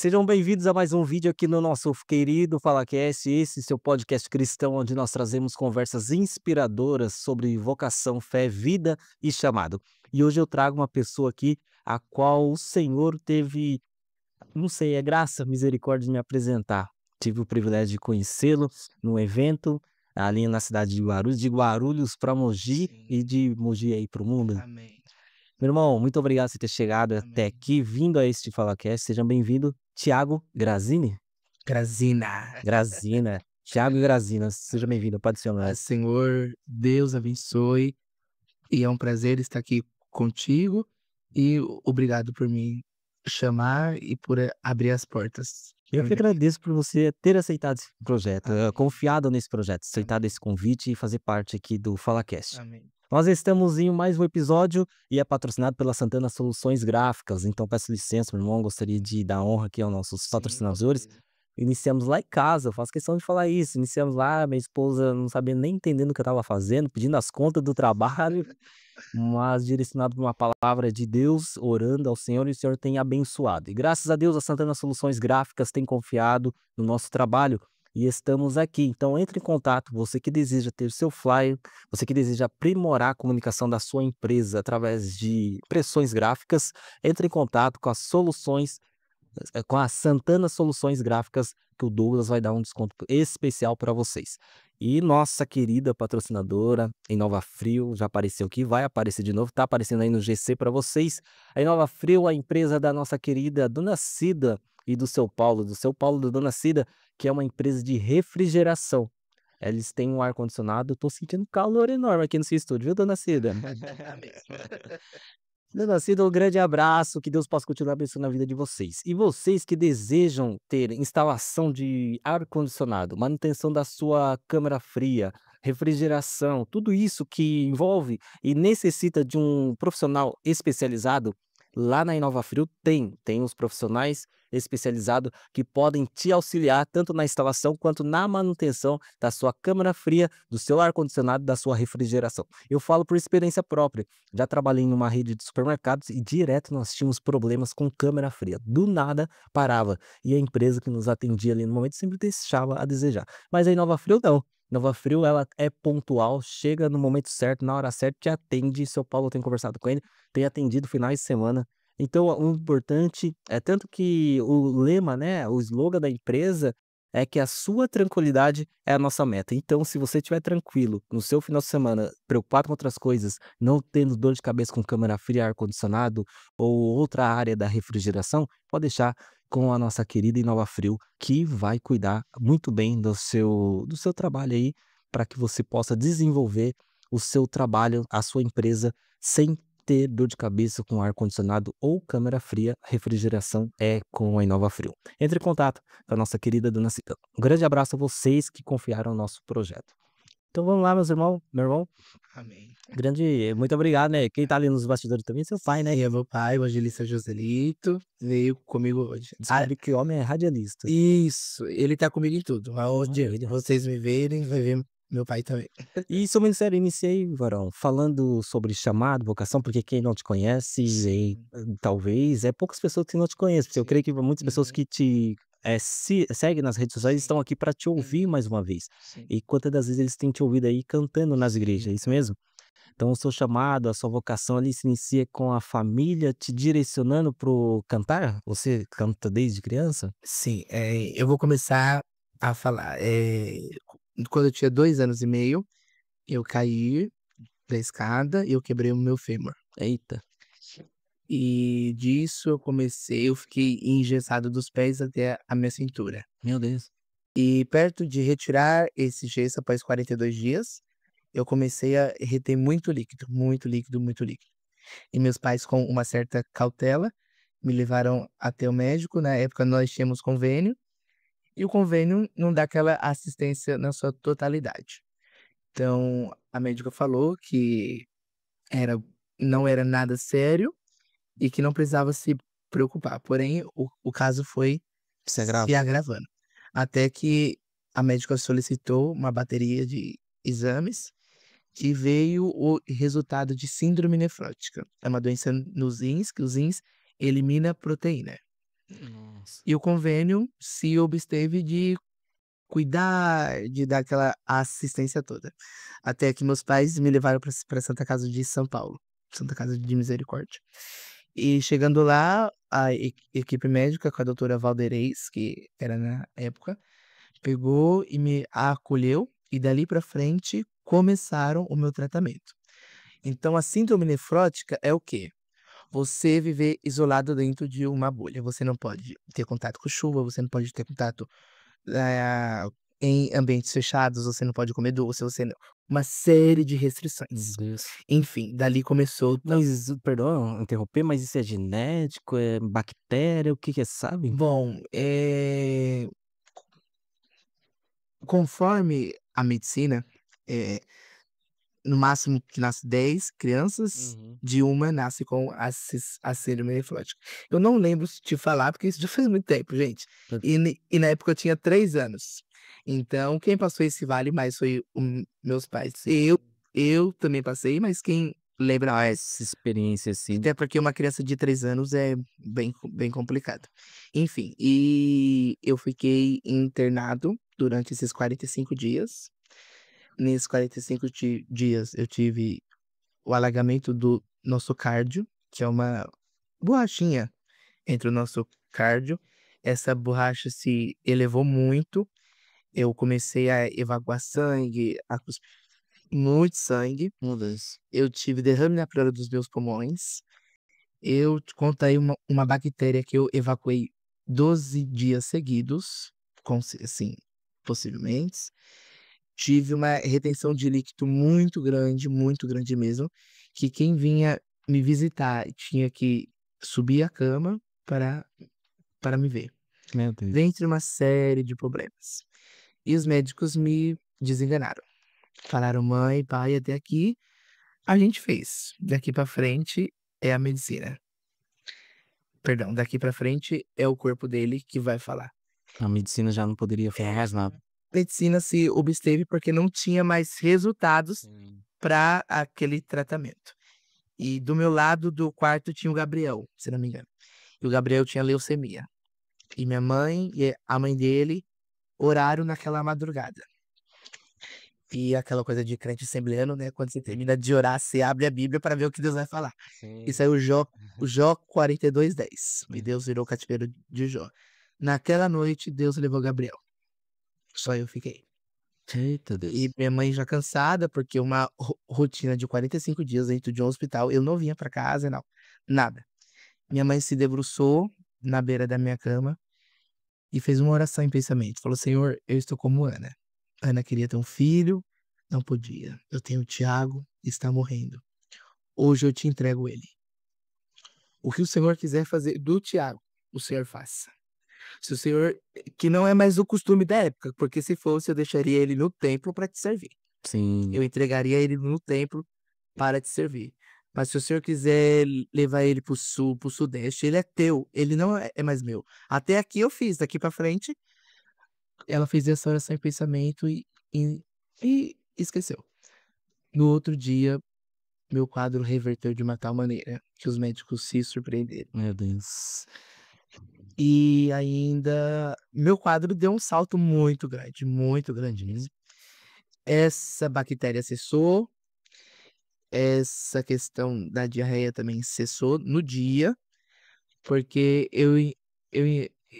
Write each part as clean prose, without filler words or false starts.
Sejam bem-vindos a mais um vídeo aqui no nosso querido FalaCast, esse seu podcast cristão, onde nós trazemos conversas inspiradoras sobre vocação, fé, vida e chamado. E hoje eu trago uma pessoa aqui a qual o Senhor teve, não sei, é graça, misericórdia de me apresentar. Tive o privilégio de conhecê-lo num evento ali na cidade de Guarulhos para Mogi Sim, e de Mogi aí para o mundo. amém, Meu irmão, muito obrigado por você ter chegado até amém. aqui, vindo a este FalaCast. Seja bem-vindo, Thiago Grazini. Grazina. Grazina. Thiago Grazina, seja Amém. bem-vindo, Pai do seu nome. Senhor, Deus abençoe, e é um prazer estar aqui contigo, e obrigado por me chamar e por abrir as portas Eu na que minha vida. agradeço por você ter aceitado esse projeto, Amém, confiado nesse projeto, aceitado amém, esse convite e fazer parte aqui do FalaCast. amém. Nós estamos em mais um episódio e é patrocinado pela Santana Soluções Gráficas, então peço licença, meu irmão, gostaria de dar honra aqui aos nossos Sim, com patrocinadores. certeza. Iniciamos lá em casa, eu faço questão de falar isso. Iniciamos lá, minha esposa não sabia nem entendendo o que eu estava fazendo, pedindo as contas do trabalho, mas direcionado por uma palavra de Deus, orando ao Senhor e o Senhor tem abençoado. E graças a Deus a Santana Soluções Gráficas tem confiado no nosso trabalho e estamos aqui. Então entre em contato, você que deseja ter seu flyer, você que deseja aprimorar a comunicação da sua empresa através de impressões gráficas, entre em contato com as soluções com a Santana Soluções Gráficas, que o Douglas vai dar um desconto especial para vocês. E nossa querida patrocinadora, Inova Frio, já apareceu aqui, vai aparecer de novo, tá aparecendo aí no GC para vocês. A Inova Frio, a empresa da nossa querida Dona Cida e do seu Paulo e da Dona Cida, que é uma empresa de refrigeração. Eles têm um ar-condicionado, eu tô sentindo calor enorme aqui no seu estúdio, viu, Dona Cida? Tá mesmo. Dona Cida, um grande abraço, que Deus possa continuar abençoando a vida de vocês. E vocês que desejam ter instalação de ar-condicionado, manutenção da sua câmara fria, refrigeração, tudo isso que envolve e necessita de um profissional especializado, lá na Inova Frio tem os profissionais especializados que podem te auxiliar tanto na instalação quanto na manutenção da sua câmara fria, do seu ar-condicionado, da sua refrigeração. Eu falo por experiência própria. Já trabalhei numa rede de supermercados e direto nós tínhamos problemas com câmera fria. Do nada parava. E a empresa que nos atendia ali no momento sempre deixava a desejar. Mas a Nova Frio não. Nova Frio ela é pontual, chega no momento certo, na hora certa, te atende. Seu Paulo tem conversado com ele, tem atendido finais de semana. Então, o importante é tanto que o lema, né, o slogan da empresa é que a sua tranquilidade é a nossa meta. Então, se você estiver tranquilo no seu final de semana, preocupado com outras coisas, não tendo dor de cabeça com câmera fria, ar-condicionado ou outra área da refrigeração, pode deixar com a nossa querida Inova Frio, que vai cuidar muito bem do seu trabalho aí, para que você possa desenvolver o seu trabalho, a sua empresa, sem ter dor de cabeça com ar-condicionado ou câmera fria, refrigeração é com a Inova Frio. Entre em contato com a nossa querida Dona Cida. Um grande abraço a vocês que confiaram no nosso projeto. Então vamos lá, meus irmãos, meu irmão, Amém. muito obrigado, né? Quem tá ali nos bastidores também é seu pai, né? Sim, é meu pai, o evangelista Joselito, veio comigo hoje. Descobri que homem é radialista. Isso, ele tá comigo em tudo. Aonde Maravilha. vocês me verem, vai ver meu pai também. E seu ministério, iniciei, varão, falando sobre chamado, vocação, porque quem não te conhece, Sim, talvez, é poucas pessoas que não te conhecem, porque eu sim. creio que muitas pessoas Uhum, que te seguem nas redes sociais sim. estão aqui para te ouvir Uhum, mais uma vez. sim, E quantas das vezes eles têm te ouvido aí cantando nas igrejas, é sim. isso mesmo? Então, o seu chamado, a sua vocação ali se inicia com a família te direcionando pro cantar? Você canta desde criança? Sim, eu vou começar a falar. Quando eu tinha 2 anos e meio, eu caí da escada e eu quebrei o meu fêmur. Eita, E disso eu fiquei engessado dos pés até a minha cintura. meu Deus. E perto de retirar esse gesso após 42 dias, eu comecei a reter muito líquido, muito líquido, muito líquido. E meus pais, com uma certa cautela, me levaram até o médico. Na época nós tínhamos convênio, e o convênio não dá aquela assistência na sua totalidade. Então, a médica falou que era não era nada sério e que não precisava se preocupar, porém o caso foi Isso é grave? se agravando, até que a médica solicitou uma bateria de exames e veio o resultado de síndrome nefrótica. É uma doença nos rins, que os rins elimina proteína. Nossa. E o convênio se absteve de cuidar, de dar aquela assistência toda. Até que meus pais me levaram pra Santa Casa de São Paulo, Santa Casa de Misericórdia. E chegando lá, a equipe médica com a doutora Valderez, que era na época, pegou e me acolheu, e dali pra frente começaram o meu tratamento. Então a síndrome nefrótica é o quê? Você viver isolado dentro de uma bolha. Você não pode ter contato com chuva, você não pode ter contato, eh, em ambientes fechados, você não pode comer doce, você não uma série de Meu restrições. Deus. Enfim, dali começou Mas, perdão interromper, mas isso é genético, é bactéria, o que que é, sabe? bom, conforme a medicina, eh no máximo que nasce 10 crianças, Uhum. de uma nasce com a síndrome nefrótica. Eu não lembro se te falar, porque isso já faz muito tempo, gente. E na época eu tinha 3 anos. Então quem passou esse vale mais foi meus pais. Sim. Eu também passei, mas quem lembra mais, Essa experiência, assim. até porque uma criança de 3 anos é bem complicado. Enfim, e eu fiquei internado durante esses 45 dias. Nesses 45 dias eu tive o alagamento do nosso cardio, que é uma borrachinha entre o nosso cardio. Essa borracha se elevou muito, eu comecei a evacuar sangue, a cuspir muito sangue, Meu Deus. eu tive derrame na pleura dos meus pulmões, eu te contraí uma bactéria que eu evacuei 12 dias seguidos, assim, possivelmente. Tive uma retenção de líquido muito grande mesmo, que quem vinha me visitar tinha que subir a cama para me ver, Meu Deus. dentre uma série de problemas. E os médicos me desenganaram. Falaram: "Mãe, pai, até aqui a gente fez, daqui para frente é a medicina. Perdão, daqui para frente é o corpo dele que vai falar". A medicina já não poderia falar mais nada. Medicina se absteve porque não tinha mais resultados Sim. para aquele tratamento. E do meu lado do quarto tinha o Gabriel, se não me engano. E o Gabriel tinha leucemia. E minha mãe e a mãe dele oraram naquela madrugada. E aquela coisa de crente assembleano, né, quando você termina de orar, você abre a Bíblia para ver o que Deus vai falar. E Sim. saiu Jó 42:10. E Hum. Deus virou o cativeiro de Jó. Naquela noite, Deus levou Gabriel. Só eu fiquei. Eita E Deus. minha mãe já cansada, porque uma rotina de 45 dias dentro de um hospital, eu não vinha para casa, não, nada. Minha mãe se debruçou na beira da minha cama e fez uma oração em pensamento. Falou: "Senhor, eu estou como Ana. Ana queria ter um filho, não podia. Eu tenho o Tiago, está morrendo. Hoje eu te entrego ele. O que o Senhor quiser fazer do Tiago, o Senhor faça. Se o Senhor, que não é mais o costume da época, porque se fosse eu deixaria ele no templo para te servir. Sim. Eu entregaria ele no templo para te servir. Mas se o Senhor quiser levar ele para o sul, para o sudeste, ele é teu, ele não é mais meu. Até aqui eu fiz, daqui para frente, ela fez essa oração em pensamento e e esqueceu. No outro dia, meu quadro reverteu de uma tal maneira que os médicos se surpreenderam. Meu Deus. E ainda meu quadro deu um salto muito grande Uhum. mesmo. Essa bactéria cessou, essa questão da diarreia também cessou no dia. Porque eu e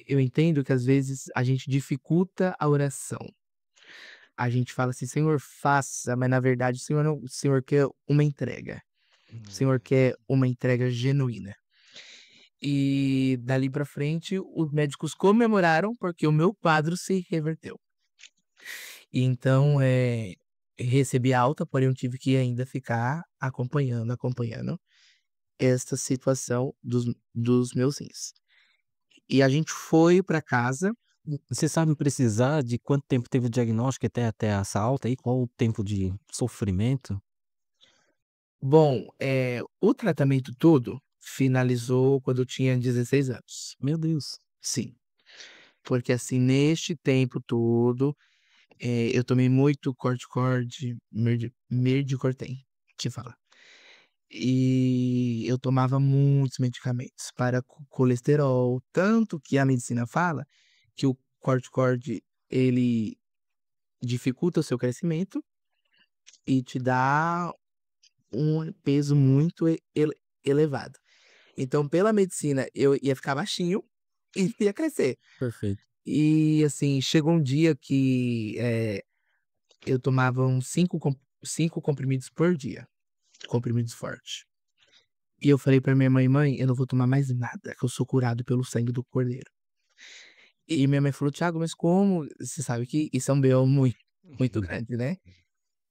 eu entendo que às vezes a gente dificulta a oração. A gente fala assim: "Senhor, faça", mas na verdade o Senhor quer uma entrega. O Senhor quer uma entrega genuína. E dali pra frente os médicos comemoraram, porque o meu quadro se reverteu. E então, recebi alta, porém eu tive que ainda ficar acompanhando esta situação dos meus rins. E a gente foi pra casa. Você sabe precisar de quanto tempo teve o diagnóstico até essa alta aí? Qual o tempo de sofrimento? Bom, o tratamento todo finalizou quando eu tinha 16 anos. Meu Deus. Sim, porque, assim, neste tempo todo, eu tomei muito Corticord, Mirdicortem, que fala. E eu tomava muitos medicamentos para colesterol, tanto que a medicina fala que o corticoide ele dificulta o seu crescimento e te dá um peso muito elevado. Então, pela medicina, eu ia ficar baixinho e ia crescer. Perfeito. E assim, chegou um dia que eu tomava uns 5 comprimidos por dia, comprimidos fortes. E eu falei pra minha mãe: "Mãe, eu não vou tomar mais nada, que eu sou curado pelo sangue do Cordeiro". E minha mãe falou: "Thiago, mas como? Você sabe que isso é um BO muito grande, né?".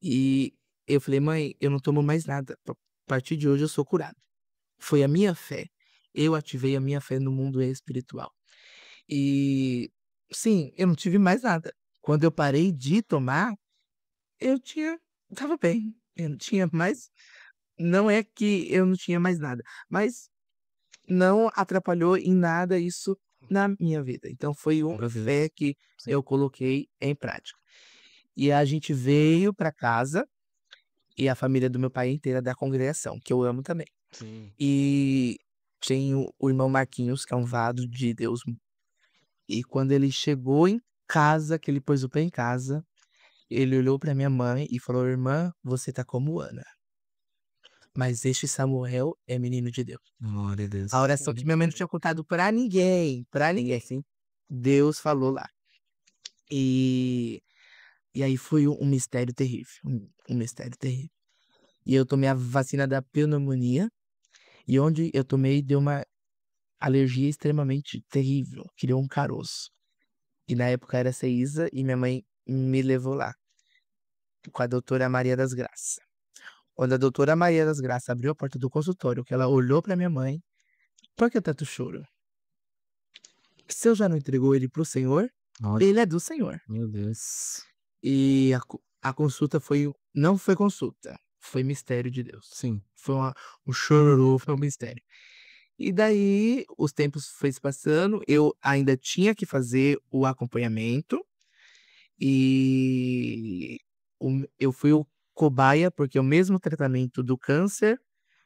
E eu falei: "Mãe, eu não tomo mais nada, a partir de hoje eu sou curado". Foi a minha fé, eu ativei a minha fé no mundo espiritual. E, sim, eu não tive mais nada. Quando eu parei de tomar, eu tinha estava bem, eu não tinha mais, não é que eu não tinha mais nada, mas não atrapalhou em nada isso na minha vida. Então foi uma Maravilha. fé que Sim. eu coloquei em prática. E a gente veio para casa, e a família do meu pai inteira da congregação, que eu amo também. Sim. E tenho o irmão Marquinhos, que é um vado de Deus, e quando ele chegou em casa, que ele pôs o pé em casa, ele olhou para minha mãe e falou: "Irmã, você tá como Ana, mas este Samuel é menino de Deus". Glória a A Deus. oração que minha mãe não tinha contado pra ninguém, pra Sim, ninguém. sim. Deus falou lá. E e aí foi um mistério terrível, um mistério terrível. E eu tomei a vacina da pneumonia, e onde eu tomei deu uma alergia extremamente terrível, criou um caroço. E na época era Ceísa e minha mãe me levou lá, com a doutora Maria das Graças. Quando a doutora Maria das Graças abriu a porta do consultório, que ela olhou pra minha mãe: "Por que tanto choro? O senhor já não entregou ele para o Senhor? Olha, Ele é do Senhor". meu Deus. E a consulta não foi consulta, foi mistério de Deus. Sim. Foi um chororô, foi um mistério. E daí os tempos foi se passando, eu ainda tinha que fazer o acompanhamento, e eu fui o cobaia, porque o mesmo tratamento do câncer,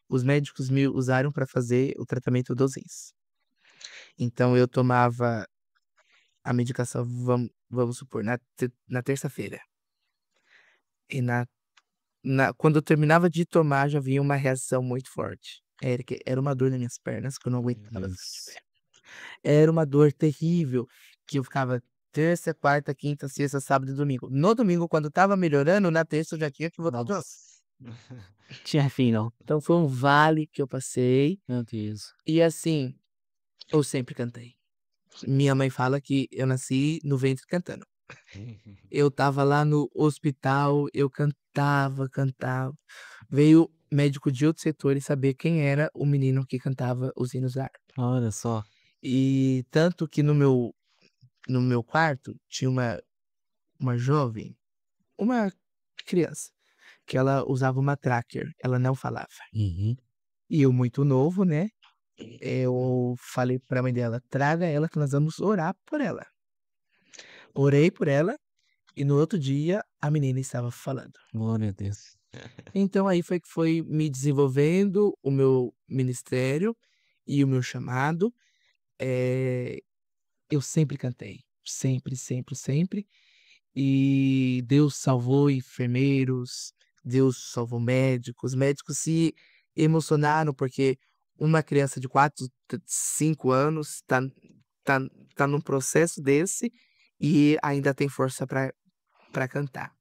os médicos me usaram para fazer o tratamento dos rins. Então eu tomava a medicação, vamos supor, na terça-feira. E quando eu terminava de tomar, já vinha uma reação muito forte. Era uma dor nas minhas pernas que eu não Meu aguentava Deus. fazer. Era uma dor terrível, que eu ficava terça, quarta, quinta, sexta, sábado e domingo. No domingo, quando estava melhorando, na terça eu já tinha que voltar. Nossa. Tinha fim não. Então foi um vale que eu passei, Meu Deus. e assim, eu sempre cantei. Minha mãe fala que eu nasci no ventre cantando. Eu estava lá no hospital, eu cantava, cantava. Veio médico de outros setores saber quem era o menino que cantava os hinos da harpa. Olha só. E tanto que no meu quarto tinha uma jovem, uma criança, que ela usava uma tracker, ela não falava. Uhum. E eu muito novo, né, eu falei pra mãe dela: "Traga ela que nós vamos orar por ela". Orei por ela e no outro dia a menina estava falando. Glória a Deus. Então aí foi que foi me desenvolvendo o meu ministério e o meu chamado. Eh, eu sempre cantei, sempre, sempre, sempre. E Deus salvou enfermeiros, Deus salvou médicos, médicos se emocionaram porque uma criança de 4, 5 anos tá tá num processo desse e ainda tem força para cantar.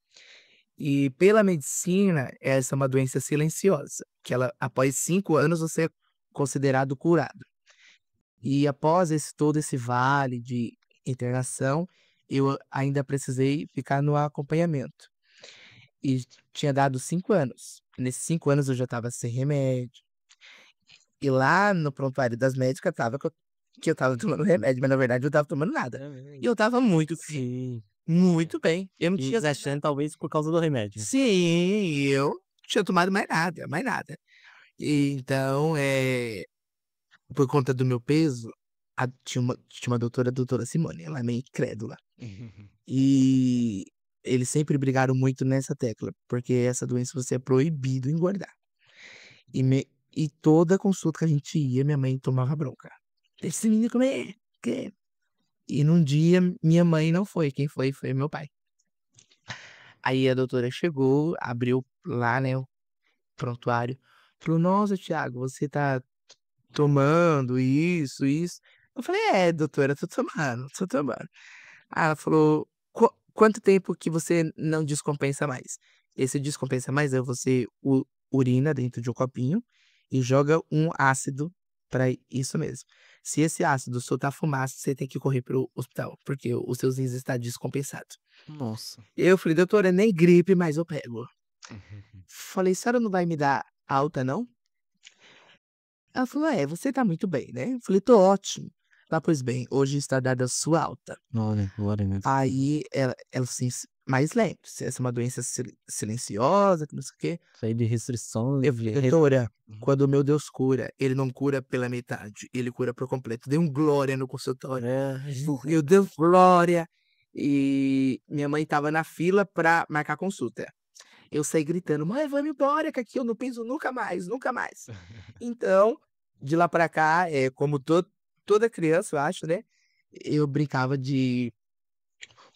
E pela medicina, essa é uma doença silenciosa, que ela após 5 anos você é considerado curado. E após todo esse vale de internação, eu ainda precisei ficar no acompanhamento. E tinha dado 5 anos. Nesses 5 anos eu já estava sem remédio. E lá no prontuário das médicas estava que eu estava tomando remédio, mas na verdade eu estava tomando nada. É E mesmo? eu estava Sim. muito bem. Eu não E tinha, desachando talvez por causa do remédio. sim, eu não tinha tomado mais nada, mais nada. E então, por conta do meu peso, tinha uma doutora, a doutora Simone, ela é meio incrédula. E eles sempre brigaram muito nessa tecla, porque essa doença você é proibido engordar. E me e toda consulta que a gente ia, minha mãe tomava bronca. "Deixa esse menino comer, que" E num dia minha mãe não foi, quem foi meu pai. Aí a doutora chegou, abriu lá, né, o prontuário, falou: "Nossa, Thiago, você tá tomando isso, isso". Eu falei: "É, doutora, tô tomando, tô tomando". Aí ela falou: Quanto tempo que você não descompensa mais?". Esse descompensa mais é você urina dentro de um copinho e joga um ácido para isso mesmo. Se esse ácido soltar fumaça, você tem que correr para o hospital, porque os seus rins está descompensado. Nossa. Eu falei: "Doutora, nem gripe, mas eu pego". Uhum. Falei: "A senhora não vai me dar alta não?". Ela falou: "É, você tá muito bem, né?". Eu falei: "Tô ótimo". Ela: "Pois bem, hoje está dada a sua alta". Olha, glória a Deus. Aí ela assim: "Mas lembre-se, essa é uma doença silenciosa, que não sei o quê". Cheio de restrições Eu de falei: "Doutora, uhum. quando o meu Deus cura, ele não cura pela metade, ele cura por completo". Dei um glória no consultório. É. Eu dei glória, e minha mãe estava na fila pra marcar consulta. Eu saí gritando: "Mãe, vamos embora que aqui eu não piso nunca mais, nunca mais". Então, de lá pra cá, como toda criança eu acho, né, eu brincava de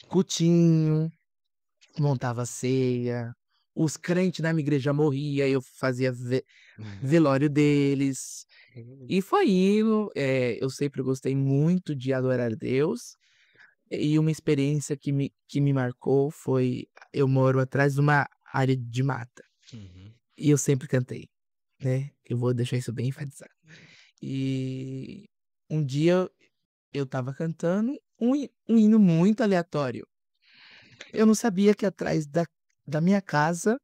cutinho, montava ceia, os crentes na minha igreja morria, eu fazia velório deles, e foi indo, eu sempre gostei muito de adorar a Deus, e uma experiência que me marcou foi eu moro atrás de uma área de mata, Uhum. e eu sempre cantei, né, eu vou deixar isso bem enfatizado. E um dia eu estava cantando um hino muito aleatório. Eu não sabia que atrás da minha casa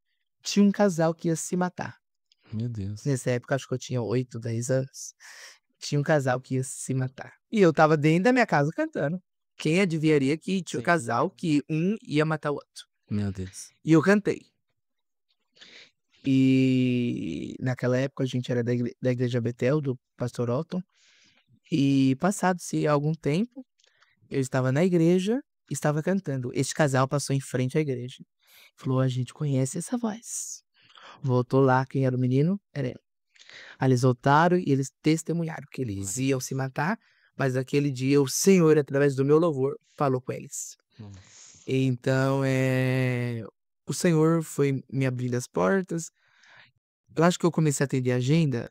tinha um casal que ia se matar. Meu Deus. Nessa época, acho que eu tinha 8, 10 anos. Tinha um casal que ia se matar. E eu estava dentro da minha casa cantando. Quem adivinharia que tinha um Sim. casal que um ia matar o outro? Meu Deus. E eu cantei. E naquela época a gente era da igreja Betel, do pastor Otton. E passado-se algum tempo, eu estava na igreja, estava cantando. Este casal passou em frente à igreja. Falou: "A gente conhece essa voz". Voltou lá, quem era o menino? Era eu. Aí eles voltaram e eles testemunharam que eles Glória a iam se Deus. matar, mas aquele dia o Senhor, através do meu louvor, falou com eles. Nossa. Então, o Senhor foi me abrindo as portas. Eu acho que eu comecei a atender agenda,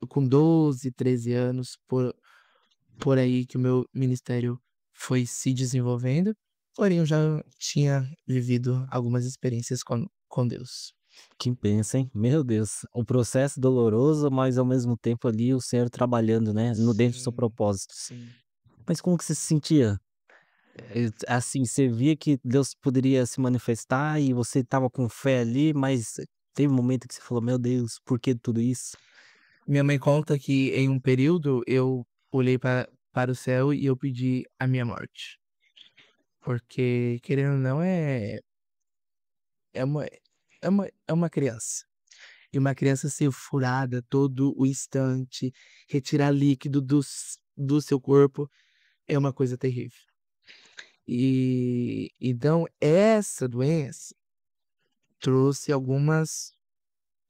com 12, 13 anos, por aí que o meu ministério foi se desenvolvendo, porém eu já tinha vivido algumas experiências com Deus. Que bênção, hein. Meu Deus, um processo doloroso, mas ao mesmo tempo ali o Senhor trabalhando, né, no dentro do seu Sim, propósito. sim. Mas como que você se sentia? Assim, você via que Deus poderia se manifestar e você estava com fé ali, mas teve um momento que você falou: "Meu Deus, por que tudo isso?". Minha mãe conta que em um período eu olhei para o céu e eu pedi a minha morte, porque querendo ou não é uma criança, e uma criança ser furada todo o instante, retirar líquido do seu corpo é uma coisa terrível. E então essa doença trouxe algumas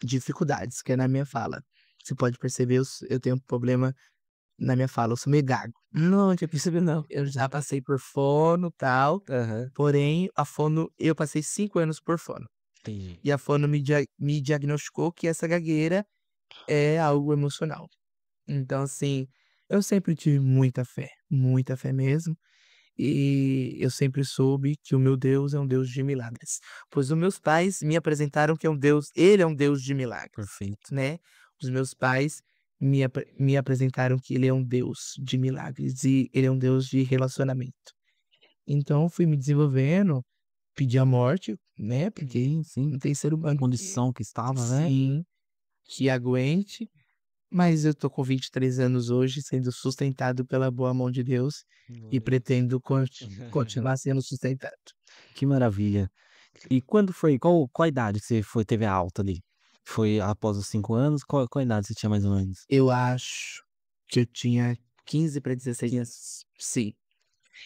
dificuldades, que é na minha fala. Você pode perceber eu tenho um problema na minha fala, eu sou meio gago. Não, tinha percebido não. Eu já passei por fono, tal, Aham, porém a fono eu passei 5 anos por fono. entendi. E a fono me diagnosticou que essa gagueira é algo emocional. Então, assim, eu sempre tive muita fé mesmo, e eu sempre soube que o meu Deus é um Deus de milagres, pois os meus pais me apresentaram que ele é um Deus de milagres, Perfeito. né. Os meus pais me apresentaram que ele é um Deus de milagres e ele é um Deus de relacionamento. Então fui me desenvolvendo, pedi a morte, né, porque Sim, sim. não tem ser humano Condição que estava, né. sim, que aguente, mas eu tô com 23 anos hoje, sendo sustentado pela boa mão de Deus e Glória a Deus. pretendo continuar sendo sustentado. Que maravilha. E quando foi qual a idade que você teve a alta ali? Foi após os 5 anos? Qual a idade você tinha mais ou menos? Eu acho que eu tinha 15 para 16 anos, sim.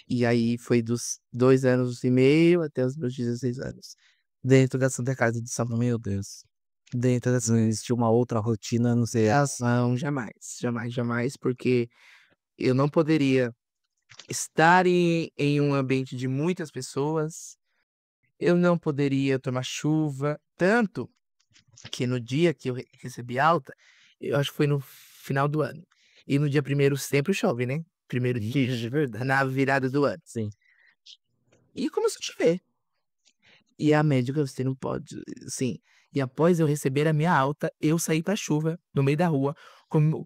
E aí foi dos 2 anos e meio até os meus 16 anos, dentro da Santa Casa de São Paulo. Meu Deus. dentro das Não existe uma outra rotina a não ser não, jamais, jamais, jamais, porque eu não poderia estar em um ambiente de muitas pessoas, eu não poderia tomar chuva, tanto que no dia que eu recebi alta, eu acho que foi no final do ano, e no dia primeiro sempre chove, né, primeiro dia de verdade. na virada do ano, Sim. e começou a chover. E a médica: "Você não pode", sim. E após eu receber a minha alta, eu saí pra chuva, no meio da rua,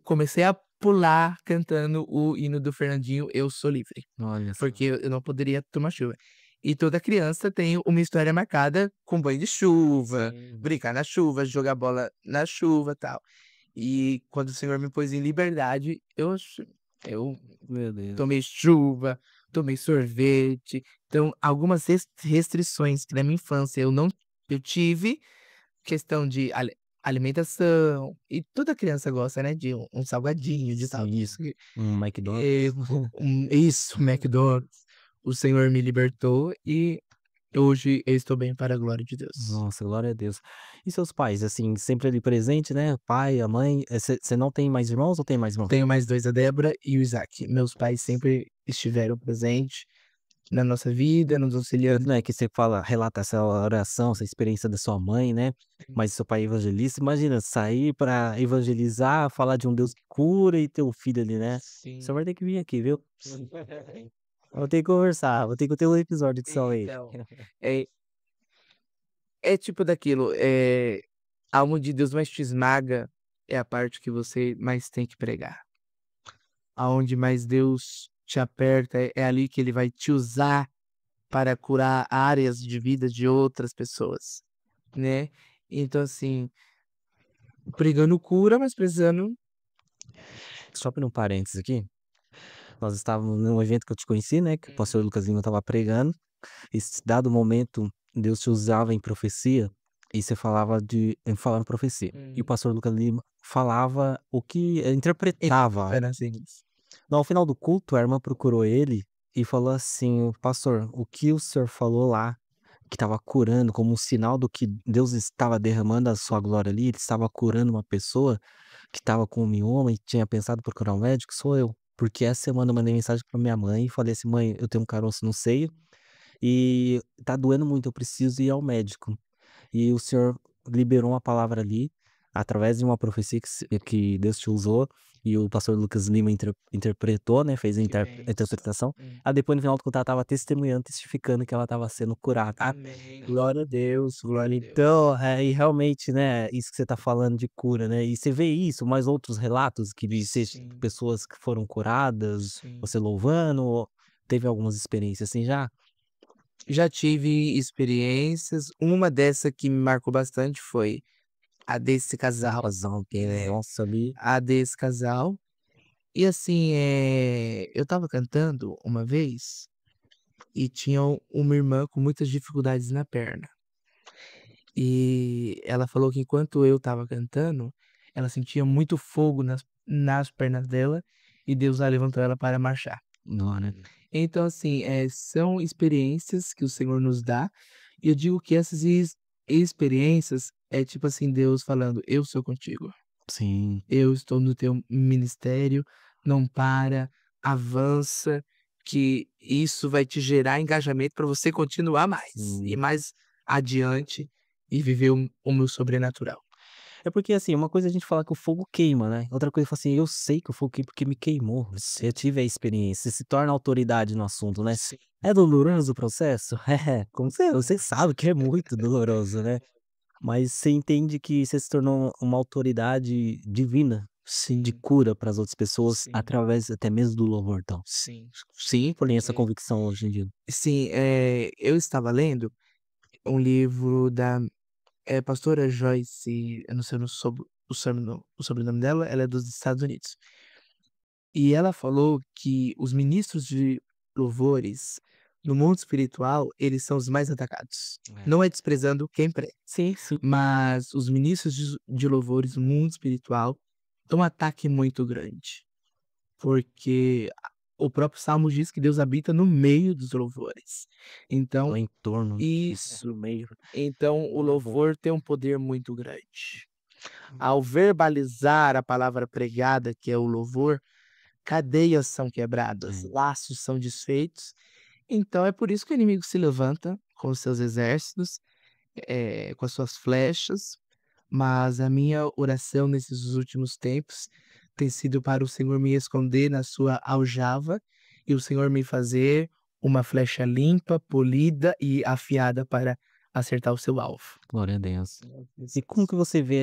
comecei a pular cantando o hino do Fernandinho, "Eu Sou Livre", Olha só. porque eu não poderia tomar chuva. E toda criança tem uma história marcada com banho de chuva, Sim. brincar na chuva, jogar bola na chuva, tal. E quando o Senhor me pôs em liberdade, eu Meu Deus. tomei chuva, tomei sorvete, então algumas restrições que na minha infância eu tive, questão de alimentação, e toda criança gosta, né, de um salgadinho, de tal, Sim. disso, que McDonald's. isso, McDonald's. O Senhor me libertou e hoje eu estou bem para a glória de Deus. Nossa, glória a Deus. E seus pais, assim, sempre ali presente, né, o pai, a mãe, você não tem mais irmãos ou tem mais irmãos? Tenho mais 2, a Débora e o Isaac. Meus pais sempre estiveram presentes na nossa vida, nos auxiliando. Né, que você fala relata essa oração, essa experiência da sua mãe, né, mas seu pai é evangelista, imagina sair pra evangelizar, falar de um Deus que cura e ter um filho ali, né. O senhor Sim. vai ter que vir aqui, viu. Vamos ter que conversar, vou ter que ter um episódio de só ele. Então, é tipo daquilo, aonde Deus mais te esmaga, é a parte que você mais tem que pregar. Aonde mais Deus te aperta, é ali que ele vai te usar para curar áreas de vida de outras pessoas, né. Então assim, pregando cura, mas precisando. Só abrindo um parênteses aqui, nós estávamos num evento que eu te conheci, né, que o pastor Uhum. Lucas Lima estava pregando. Esse dado momento, Deus te usava em profecia, e você falava falava em profecia. E o Hum. pastor Lucas Lima falava o que interpretava. Era assim. No ao final do culto, a irmã procurou ele e falou assim: "Pastor, o que o senhor falou lá, que estava curando, como um sinal do que Deus estava derramando a sua glória ali, ele estava curando uma pessoa que estava com um mioma e tinha pensado em procurar um médico, sou eu. Porque essa semana eu mandei mensagem para minha mãe e falei assim: "Mãe, eu tenho um caroço no seio e tá doendo muito, eu preciso ir ao médico". E o senhor liberou uma palavra ali, através de uma profecia que Deus te usou, e o pastor Lucas Lima interpretou, né, fez Que a bênção. interpretação. Aí depois no final do culto ela estava testemunhando, testificando que ela estava sendo curada. Amém. Glória a Deus, Glória a Deus. então, e realmente, né, isso que você tá falando de cura, né, e você vê isso, mais outros relatos que de Sim, pessoas que foram curadas, sim. você louvando, ou teve algumas experiências assim já? Já tive experiências, uma dessa que me marcou bastante foi a desse casal, Razão, que é, né, nossa, ali a desse casal. E assim, eu estava cantando uma vez e tinha uma irmã com muitas dificuldades na perna. E ela falou que enquanto eu estava cantando, ela sentia muito fogo nas pernas dela e Deus a levantou ela para marchar. glória. Então assim, são experiências que o Senhor nos dá, e eu digo que essas experiências é tipo assim, Deus falando: "Eu sou contigo, Sim, eu estou no teu ministério, não para, avança, que isso vai te gerar engajamento para você continuar mais, e sim. mais adiante, e viver o meu sobrenatural". É porque, assim, uma coisa é a gente falar que o fogo queima, né, outra coisa é falar assim: "Eu sei que o fogo queima porque me queimou, eu Sim, tive a experiência", você se torna autoridade no assunto, né. sim, É doloroso o processo? É, como você sabe que é muito doloroso, né, mas você entende que você se tornou uma autoridade divina, de sim, cura para as outras pessoas, sim, através até mesmo do louvor, então. sim, sim, Tem essa porque convicção hoje em dia. sim, eu estava lendo um livro da, pastora Joyce, eu não sei o sobrenome dela, ela é dos Estados Unidos. E ela falou que os ministros de louvores, no mundo espiritual, eles são os mais atacados. É. Não é desprezando quem prega, Sim, sim. mas os ministros de louvores no mundo espiritual têm um ataque muito grande, porque o próprio Salmo diz que Deus habita no meio dos louvores. No Então entorno, no isso. meio. Então o louvor tem um poder muito grande. Ao verbalizar a palavra pregada, que é o louvor, cadeias são quebradas, É. laços são desfeitos. Então é por isso que o inimigo se levanta com os seus exércitos, com as suas flechas, mas a minha oração nesses últimos tempos tem sido para o Senhor me esconder na sua aljava e o Senhor me fazer uma flecha limpa, polida e afiada para acertar o seu alvo. Glória a Deus. E como que você vê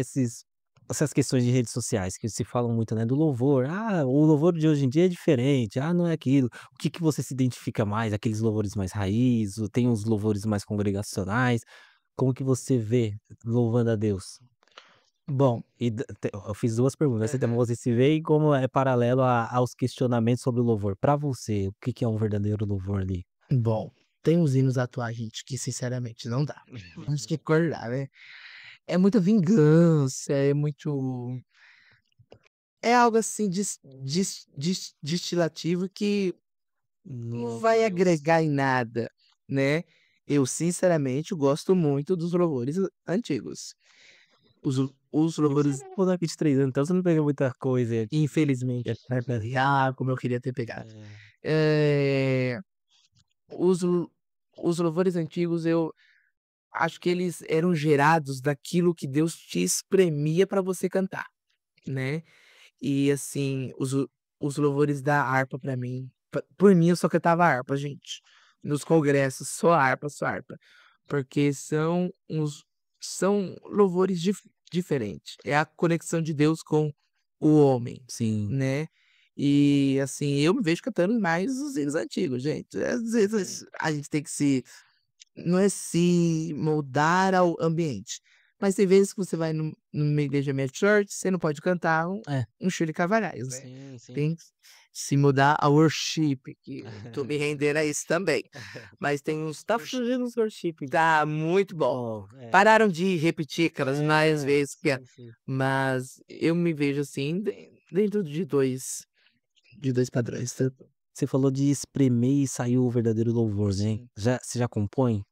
essas questões de redes sociais que se falam muito, né, do louvor? "Ah, o louvor de hoje em dia é diferente. Ah, não é aquilo". O que que você se identifica mais? Aqueles louvores mais raiz ou tem os louvores mais congregacionais? Como que você vê louvando a Deus? Bom, E d te eu fiz 2 perguntas, essa como aham. você se vê e como é paralelo aos questionamentos sobre o louvor. Pra você, o que que é um verdadeiro louvor ali? Bom, tem uns hinos atuais, gente, que sinceramente não dá. Vamos que acordar, né. É muita vingança, é algo assim destilativo que não Meu vai Deus. agregar em nada, né. Eu sinceramente gosto muito dos louvores antigos. Os E você louvores é moleque de 3 anos, então você não pegou muita coisa. infelizmente, como eu queria ter pegado. É. Eh, os lo os louvores antigos eu acho que eles eram gerados daquilo que Deus te espremia para você cantar, né. E assim, os louvores da harpa pra mim por mim eu só cantava harpa, gente. Nos congressos, só harpa, só harpa. Porque são louvores diferentes. É a conexão de Deus com o homem, Sim. né. E assim, eu me vejo cantando mais os hinos antigos, gente. Às vezes a gente tem que não é se moldar ao ambiente, mas tem vezes que você vai numa igreja meio church, você não pode cantar É. um Chile Carvalhais, né. Sim, sim. Tem que se mudar ao worship, que eu tô me rendendo a isso também. Mas tem uns Tá worshi surgindo uns worship tá muito bom. bom, é. Pararam de repetir aquelas mais vezes que Sim, sim. mas eu me vejo assim dentro de 2 padrões, Você falou de espremer e saiu o verdadeiro louvor, né. sim. Você já compõe?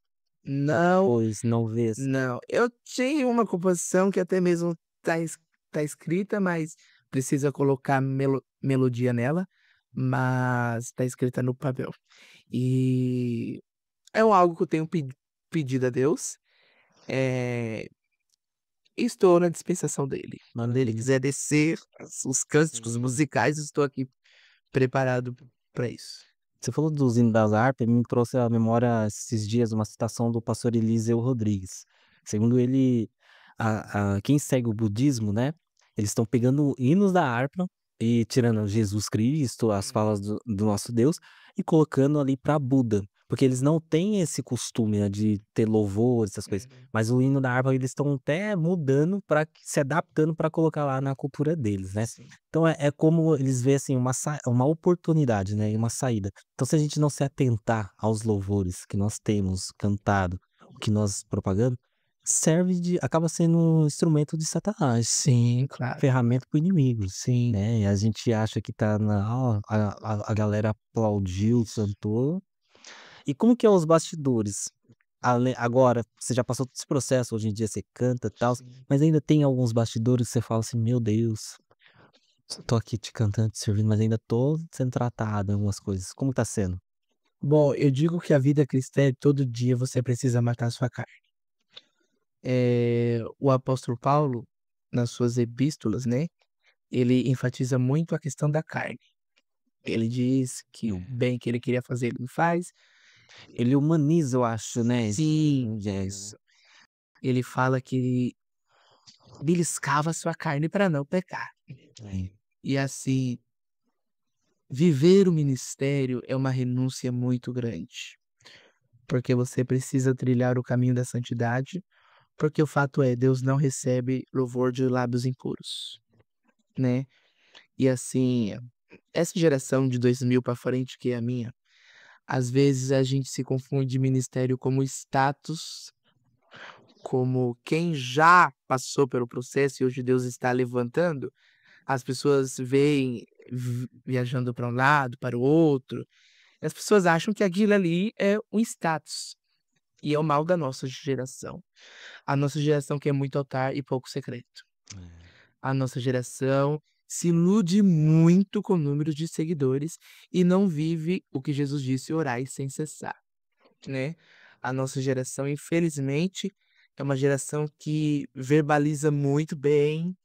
Não. Pois não vês. Não, eu tinha uma composição que até mesmo tá escrita, mas precisa colocar melodia nela, mas tá escrita no papel. E é algo que eu tenho pedido a Deus, eh, e estou na dispensação dele. Quando ele Maravilha. quiser descer os cânticos Sim. musicais, estou aqui preparado para isso. Você falou dos hinos das harpas, me trouxe à memória esses dias uma citação do pastor Elíseu Rodrigues. Segundo ele, quem segue o budismo, né, eles estão pegando hinos da harpa e tirando Jesus Cristo, as falas do nosso Deus, e colocando ali para Buda, porque eles não têm esse costume, né, de ter louvor, essas coisas. Uhum. Mas o hino da harpa eles estão até mudando para se adaptando para colocar lá na cultura deles, né. Sim. Então é como eles veem, assim, uma oportunidade, né, e uma saída. Então se a gente não se atentar aos louvores que nós temos cantado, o que nós propagando, acaba sendo um instrumento de Satanás, Sim, claro. ferramenta para o inimigo, Sim. né, e a gente acha que tá ó, a galera aplaudiu, cantou. E como que é os bastidores? Agora, você já passou todo esse processo, hoje em dia você canta, e tal, Sim. mas ainda tem alguns bastidores que você fala assim: "Meu Deus". Tô aqui te cantando, te servindo, mas ainda tô sendo tratado em algumas coisas. Como tá sendo? Bom, eu digo que a vida cristã é todo dia você precisa matar sua carne. O apóstolo Paulo, nas suas epístolas, né, ele enfatiza muito a questão da carne. Ele diz que o bem que ele queria fazer ele não faz. Ele humaniza, eu acho, né, Sim, é, isso. Ele fala que beliscava a sua carne para não pecar. é, E assim, viver o ministério é uma renúncia muito grande, porque você precisa trilhar o caminho da santidade, porque o fato é, Deus não recebe louvor de lábios impuros, né. E assim, essa geração de 2000 para frente, que é a minha, às vezes a gente se confunde ministério como status, como quem já passou pelo processo e hoje Deus está levantando, as pessoas veem viajando para um lado, para o outro. As pessoas acham que aquilo ali é um status, e é o mal da nossa geração. A nossa geração quer muito altar e pouco secreto. A nossa geração se ilude muito com o número de seguidores e não vive o que Jesus disse: "Orai sem cessar", né. A nossa geração, infelizmente, é uma geração que verbaliza muito bem,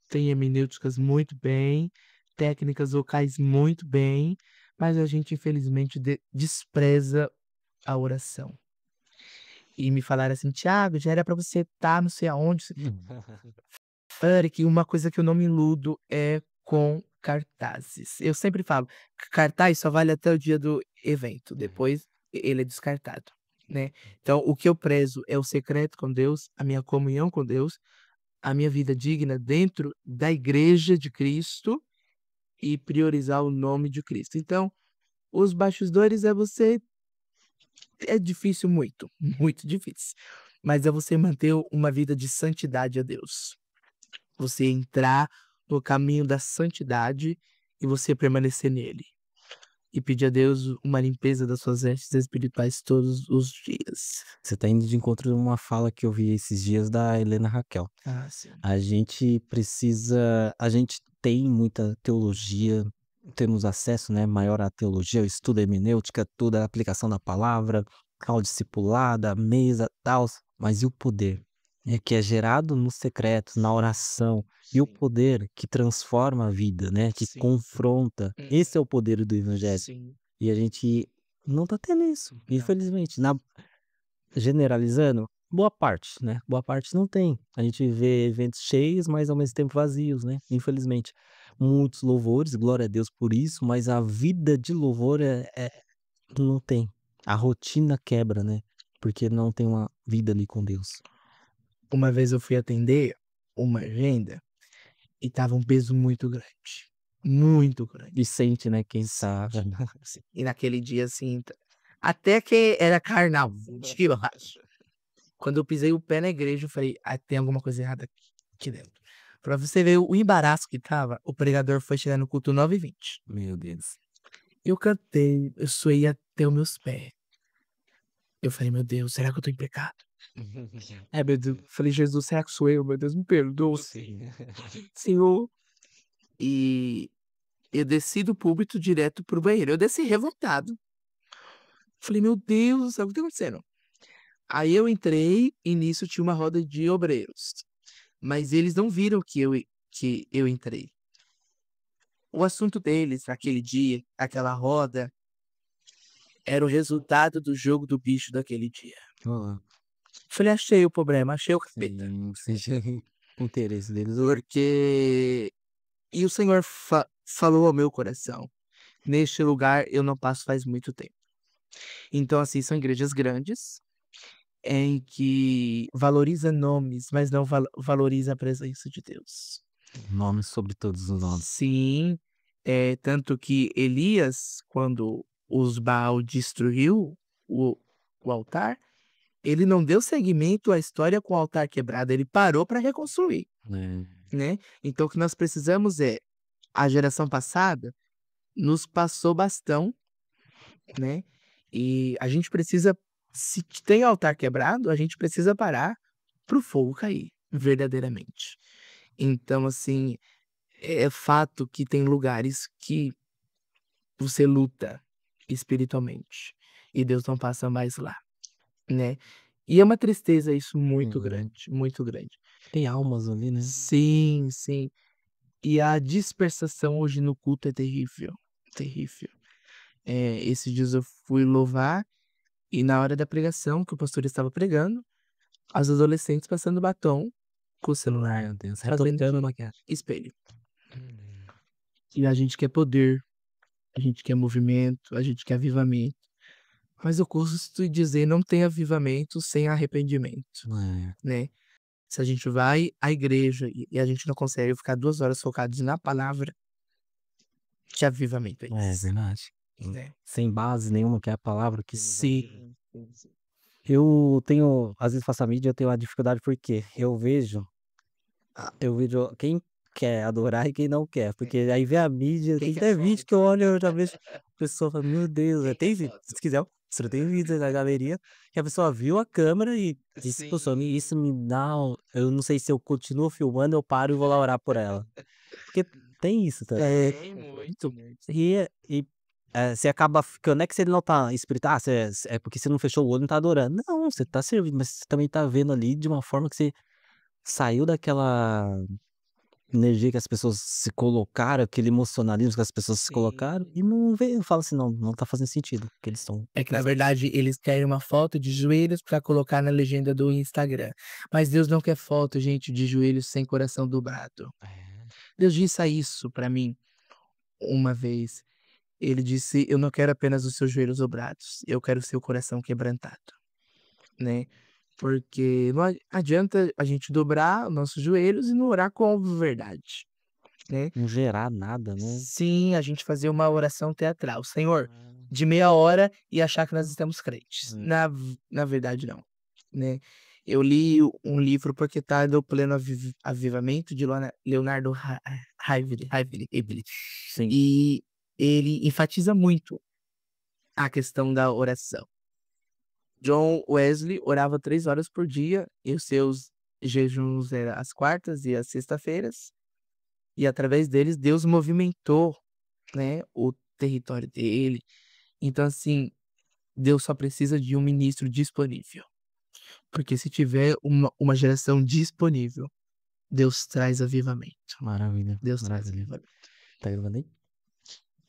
tem hermenêuticas muito bem, técnicas vocais muito bem, mas a gente infelizmente despreza a oração. E me falaram assim: "Thiago, já era para você estar não sei aonde". Eric, uma coisa que eu não me iludo é com cartazes. Eu sempre falo: Cartaz só vale até o dia do evento, depois ele é descartado", né. Então o que eu prezo é o secreto com Deus, a minha comunhão com Deus, a minha vida digna dentro da igreja de Cristo e priorizar o nome de Cristo. Então, os bastidores é difícil muito, muito difícil, mas é você manter uma vida de santidade a Deus. Você entrar no caminho da santidade e você permanecer nele. E pedir a Deus uma limpeza das suas vestes espirituais todos os dias. Você tá indo de encontro a uma fala que eu vi esses dias da Helena Raquel. Ah, sim. A gente tem muita teologia, temos acesso, né, maior à teologia, ao estudo hermenêutica, toda a aplicação da palavra, ao discipulado, à mesa, tals, mas e o poder? É que é gerado no secreto, na oração, e o Sim, poder que transforma a vida, né, que sim. confronta. Esse é o poder do evangelho. Sim. E a gente não tá tendo isso, Não. infelizmente. Generalizando, boa parte, né, boa parte não tem. A gente vê eventos cheios, mas ao mesmo tempo vazios, né, infelizmente. Muitos louvores, glória a Deus por isso, mas a vida de louvor não tem. A rotina quebra, né, porque não tem uma vida ali com Deus. Uma vez eu fui atender uma agenda e tava um peso muito grande, muito grande. E sente, né, quem tá Sim, sim. E naquele dia, assim, até que era carnaval, eu acho. Quando eu pisei o pé na igreja, eu falei: "Ah, tem alguma coisa errada aqui dentro". Pra você ver o embaraço que tava, o pregador foi chegar no culto 9h20. Meu Deus. Eu cantei, eu suei até os meus pés. Eu falei: "Meu Deus, será que eu tô em pecado?". É, meu Deus, falei: "Jesus, será que sou eu? Meu Deus, me perdoa, Sim. Senhor". E eu desci do púlpito direto para o banheiro. Eu desci revoltado. Falei: "Meu Deus do céu, o que tá acontecendo?". Aí eu entrei e nisso tinha uma roda de obreiros, mas eles não viram que eu entrei. O assunto deles naquele dia, aquela roda, era o resultado do jogo do bicho daquele dia. Hã. Falei: "Achei o problema, achei o capeta". Sim, seja o interesse deles. Porque o Senhor falou ao meu coração: "Neste lugar eu não passo faz muito tempo". Então, assim, são igrejas grandes, em que valoriza nomes, mas não valoriza a presença de Deus. Nome sobre todos os nomes. Sim, tanto que Elias, quando os Baal destruiu o o altar, ele não deu seguimento à história com o altar quebrado, ele parou para reconstruir, É. né. Então o que nós precisamos é, a geração passada nos passou bastão, né, e a gente precisa, se tem altar quebrado, a gente precisa parar para o fogo cair, verdadeiramente. Então assim, é fato que tem lugares que você luta espiritualmente, e Deus não passa mais lá, né. E é uma tristeza isso Sim. muito grande. Tem almas ali, né. Sim, sim. E a dispersação hoje no culto é terrível, terrível. Esses dias eu fui louvar, e na hora da pregação, que o pastor estava pregando, as adolescentes passando batom com o celular, Meu Deus, fazendo retocando a de maquiagem. espelho. E a gente quer poder, a gente quer movimento, a gente quer avivamento. Mas eu custo dizer, não tem avivamento sem arrependimento, É, né. Se a gente vai à igreja e a gente não consegue ficar 2 horas focados na palavra, que avivamento é é esse, verdade. né. Sem base nenhuma, que é a palavra que não vai. Sim, sim, sim. Eu tenho às vezes faço a mídia, eu tenho uma dificuldade, porque eu vejo quem quer adorar e quem não quer, porque aí vê a mídia, Quem tem quer até foto? vídeo que eu olho, eu já vejo a pessoa fala: "Meu Deus", Quem quer tem vídeo, foto? se quiser mostro, tem vídeo aí na galeria, que a pessoa viu a câmera e disse: "Poxa, Sim. isso me dá eu não sei se eu continuo filmando, eu paro e vou lá orar por ela". Porque tem isso também. Tem muito, Muito. muito. Você acaba ficando não é que você não tá espírita é porque você não fechou o olho, não tá adorando. Não, você tá servindo, mas você também tá vendo ali de uma forma que você saiu daquela energia que as pessoas se colocaram, aquele emocionalismo que as pessoas se colocaram Sim. e não vê fala assim: "Não, não tá fazendo sentido o que eles estão". É que na verdade eles querem uma foto de joelhos pra colocar na legenda do Instagram. Mas Deus não quer foto, gente, de joelhos sem coração dobrado. É. Deus disse isso pra mim uma vez. Ele disse: "Eu não quero apenas os seus joelhos dobrados, eu quero o seu coração quebrantado", né. Porque não adianta a gente dobrar nossos joelhos e não orar com verdade, né. Não gerar nada, né. Sim, a gente fazer uma oração teatral, Senhor, Ah. de meia hora e achar que nós estamos crentes. É. Na verdade não, né. Eu li um livro Proquetar do Pleno Avivamento de Leonardo Raiveli, Sim. e ele enfatiza muito a questão da oração. John Wesley orava 3 horas por dia e os seus jejuns era às quartas e às sexta-feiras, e através deles Deus movimentou, né, o território dele. Então assim, Deus só precisa de um ministro disponível, porque se tiver uma geração disponível, Deus traz avivamento, Maravilha, Deus traz maravilha. avivamento. Tá gravando aí?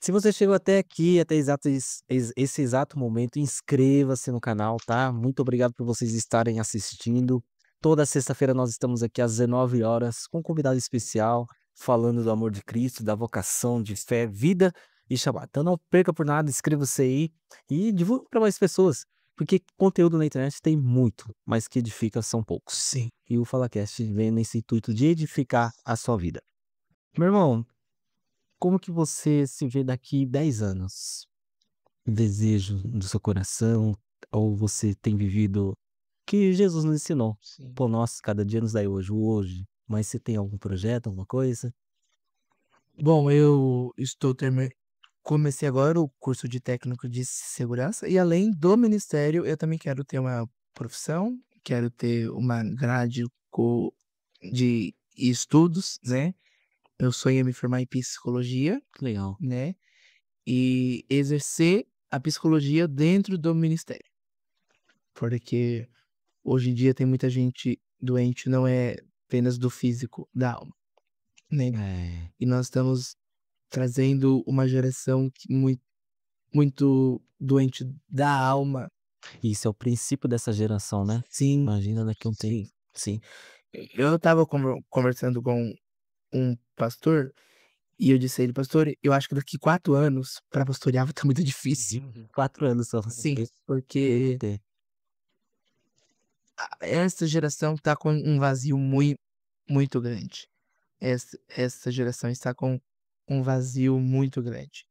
Se você chegou até aqui, até esse exato momento, inscreva-se no canal, tá? Muito obrigado por vocês estarem assistindo. Toda sexta-feira nós estamos aqui às 19 horas com um convidado especial, falando do amor de Cristo, da vocação, de fé, vida e chamar. Então não perca por nada, inscreva-se aí e divulgue para mais pessoas, porque conteúdo na internet tem muito, mas que edifica são poucos. Sim. E o FalaCast vem nesse intuito de edificar a sua vida. Meu irmão, como que você se vê daqui 10 anos? Um desejo do seu coração ou você tem vivido que Jesus nos ensinou? Sim. Pô, nossa, cada dia nos dai hoje, o hoje. Mas você tem algum projeto, alguma coisa? Bom, eu estou termi comecei agora o curso de técnico de segurança e além do ministério, eu também quero ter uma profissão, quero ter uma grade de estudos, né. Meu sonho é me formar em psicologia, Que legal. né, e exercer a psicologia dentro do ministério, porque hoje em dia tem muita gente doente, não é apenas do físico, da alma, né. É, E nós estamos trazendo uma geração que muito doente da alma. isso é o princípio dessa geração, né. Sim, Imagina daqui a um tempo. sim, sim. Eu estava conversando com um pastor e eu disse a ele: "Pastor, eu acho que daqui 4 anos para pastorear vai estar muito difícil". 4 anos só. Sim, porque É. essa geração está com um vazio muito grande. Essa geração está com um vazio muito grande.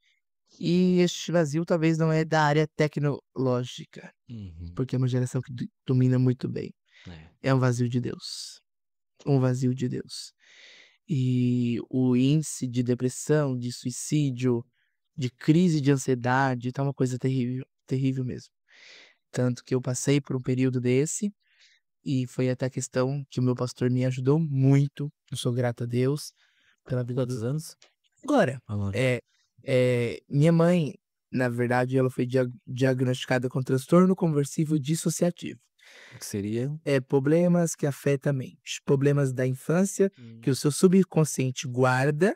E este vazio talvez não é da área tecnológica, Uhum. porque é uma geração que domina muito bem. É. É um vazio de Deus, um vazio de Deus. E o índice de depressão, de suicídio, de crise de ansiedade, tá uma coisa terrível, terrível mesmo. Tanto que eu passei por um período desse, e foi até a questão que o meu pastor me ajudou muito, eu sou grato a Deus pela vida Quantos do anos? agora, Agora. é minha mãe, na verdade, ela foi diagnosticada com transtorno conversivo dissociativo. O que seria? É problemas que afetam a mente, problemas da infância que Hum. o seu subconsciente guarda,